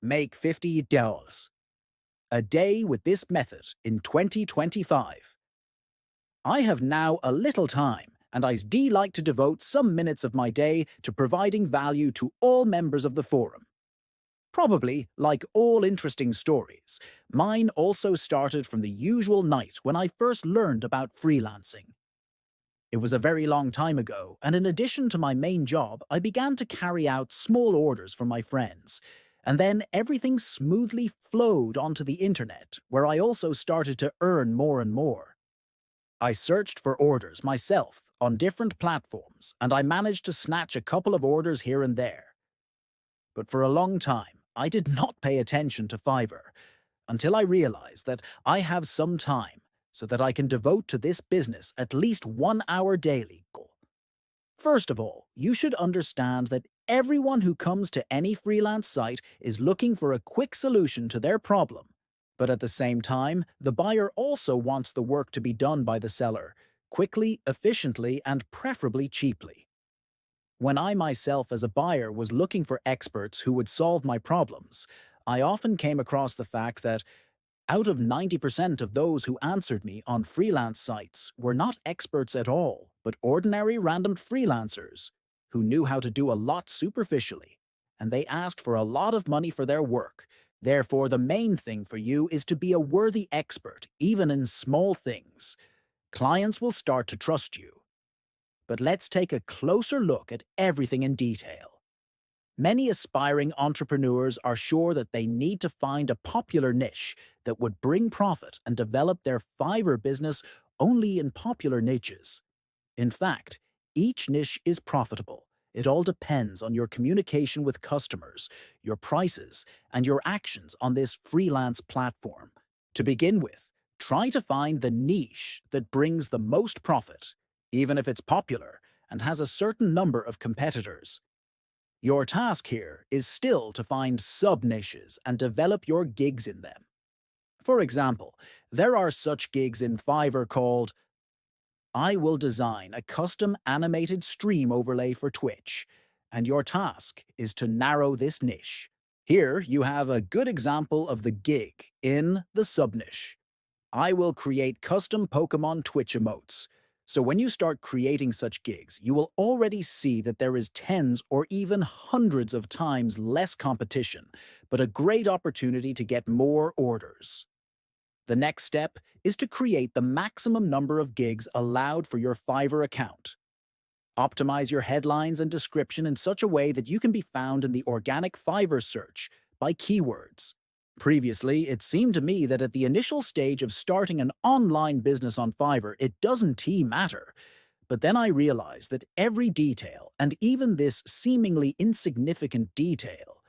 Make $50 a day with this method in 2025. I have now a little time, and I do like to devote some minutes of my day to providing value to all members of the forum. Probably, like all interesting stories, mine also started from the usual night when I first learned about freelancing. It was a very long time ago, and in addition to my main job, I began to carry out small orders for my friends. And then everything smoothly flowed onto the internet, where I also started to earn more and more. I searched for orders myself on different platforms, and I managed to snatch a couple of orders here and there. But for a long time, I did not pay attention to Fiverr, until I realized that I have some time so that I can devote to this business at least 1 hour daily. First of all, you should understand that everyone who comes to any freelance site is looking for a quick solution to their problem. But at the same time, the buyer also wants the work to be done by the seller, quickly, efficiently, and preferably cheaply. When I myself as a buyer was looking for experts who would solve my problems, I often came across the fact that out of 90% of those who answered me on freelance sites were not experts at all, but ordinary random freelancers who knew how to do a lot superficially, and they asked for a lot of money for their work. Therefore, the main thing for you is to be a worthy expert, even in small things. Clients will start to trust you. But let's take a closer look at everything in detail. Many aspiring entrepreneurs are sure that they need to find a popular niche that would bring profit and develop their Fiverr business only in popular niches. In fact, each niche is profitable. It all depends on your communication with customers, your prices, and your actions on this freelance platform. To begin with, try to find the niche that brings the most profit, even if it's popular and has a certain number of competitors. Your task here is still to find sub-niches and develop your gigs in them. For example, there are such gigs in Fiverr called I will design a custom animated stream overlay for Twitch, and your task is to narrow this niche. Here you have a good example of the gig in the sub-niche. I will create custom Pokemon Twitch emotes. So when you start creating such gigs, you will already see that there is tens or even hundreds of times less competition, but a great opportunity to get more orders. The next step is to create the maximum number of gigs allowed for your Fiverr account. Optimize your headlines and description in such a way that you can be found in the organic Fiverr search by keywords. Previously, it seemed to me that at the initial stage of starting an online business on Fiverr, it doesn't matter. But then I realized that every detail, and even this seemingly insignificant detail,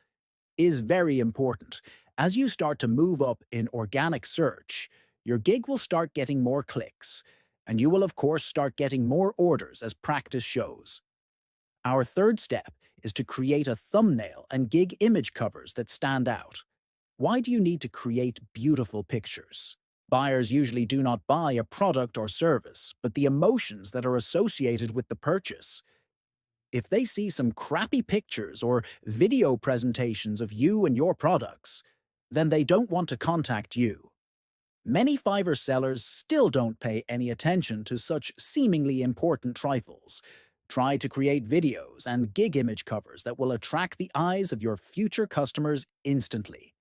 is very important. As you start to move up in organic search, your gig will start getting more clicks, and you will of course start getting more orders as practice shows. Our third step is to create a thumbnail and gig image covers that stand out. Why do you need to create beautiful pictures? Buyers usually do not buy a product or service, but the emotions that are associated with the purchase. If they see some crappy pictures or video presentations of you and your products, then they don't want to contact you. Many Fiverr sellers still don't pay any attention to such seemingly important trifles. Try to create videos and gig image covers that will attract the eyes of your future customers instantly.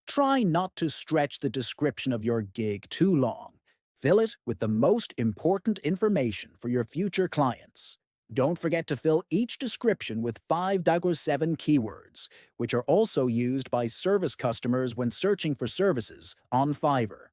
Try not to stretch the description of your gig too long. Fill it with the most important information for your future clients. Don't forget to fill each description with 5-7 keywords, which are also used by service customers when searching for services on Fiverr.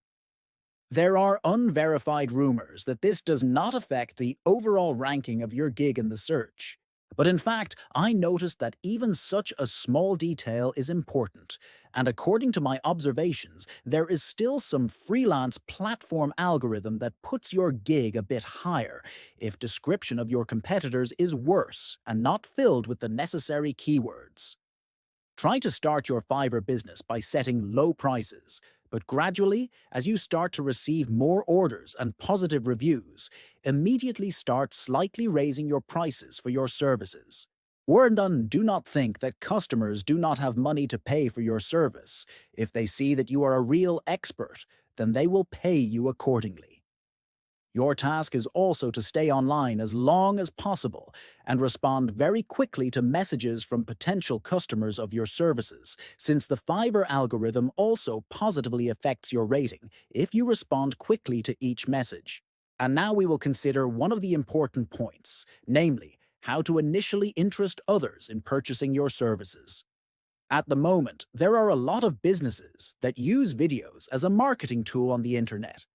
There are unverified rumors that this does not affect the overall ranking of your gig in the search. But in fact, I noticed that even such a small detail is important, and according to my observations, there is still some freelance platform algorithm that puts your gig a bit higher if description of your competitors is worse and not filled with the necessary keywords. Try to start your Fiverr business by setting low prices, but gradually, as you start to receive more orders and positive reviews, immediately start slightly raising your prices for your services. Do not think that customers do not have money to pay for your service. If they see that you are a real expert, then they will pay you accordingly. Your task is also to stay online as long as possible and respond very quickly to messages from potential customers of your services, since the Fiverr algorithm also positively affects your rating if you respond quickly to each message. And now we will consider one of the important points, namely, how to initially interest others in purchasing your services. At the moment, there are a lot of businesses that use videos as a marketing tool on the internet.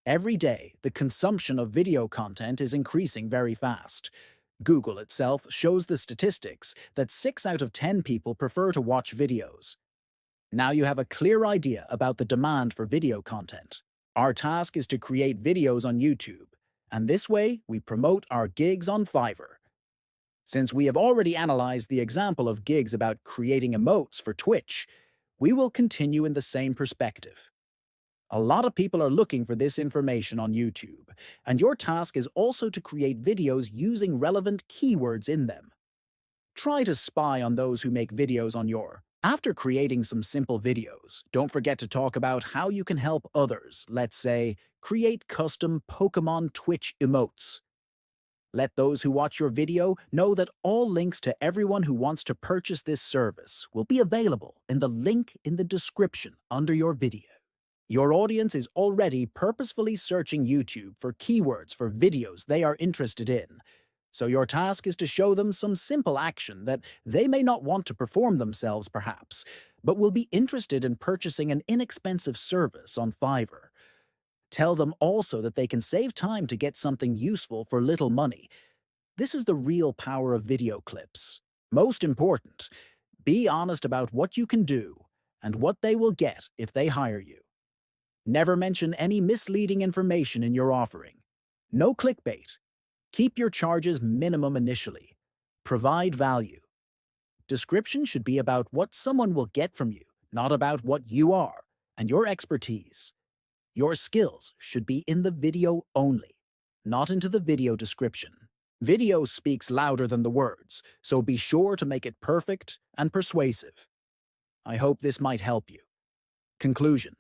Every day, the consumption of video content is increasing very fast. Google itself shows the statistics that 6 out of 10 people prefer to watch videos. Now you have a clear idea about the demand for video content. Our task is to create videos on YouTube, and this way we promote our gigs on Fiverr. Since we have already analyzed the example of gigs about creating emotes for Twitch, we will continue in the same perspective. A lot of people are looking for this information on YouTube, and your task is also to create videos using relevant keywords in them. Try to spy on those who make videos on your. After creating some simple videos, don't forget to talk about how you can help others. Let's say, create custom Pokemon Twitch emotes. Let those who watch your video know that all links to everyone who wants to purchase this service will be available in the link in the description under your video. Your audience is already purposefully searching YouTube for keywords for videos they are interested in, so your task is to show them some simple action that they may not want to perform themselves perhaps, but will be interested in purchasing an inexpensive service on Fiverr. Tell them also that they can save time to get something useful for little money. This is the real power of video clips. Most important, be honest about what you can do and what they will get if they hire you. Never mention any misleading information in your offering. No clickbait. Keep your charges minimum initially. Provide value. Description should be about what someone will get from you, not about what you are and your expertise. Your skills should be in the video only, not into the video description. Video speaks louder than the words, so be sure to make it perfect and persuasive. I hope this might help you. Conclusion.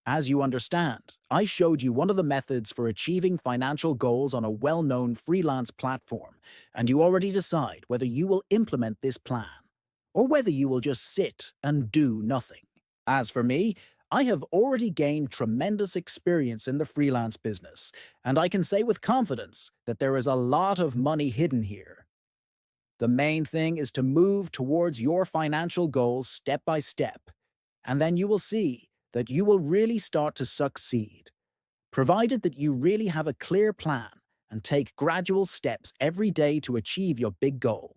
As you understand, I showed you one of the methods for achieving financial goals on a well-known freelance platform, and you already decide whether you will implement this plan, or whether you will just sit and do nothing. As for me, I have already gained tremendous experience in the freelance business, and I can say with confidence that there is a lot of money hidden here. The main thing is to move towards your financial goals step by step, and then you will see that you will really start to succeed, provided that you really have a clear plan and take gradual steps every day to achieve your big goal.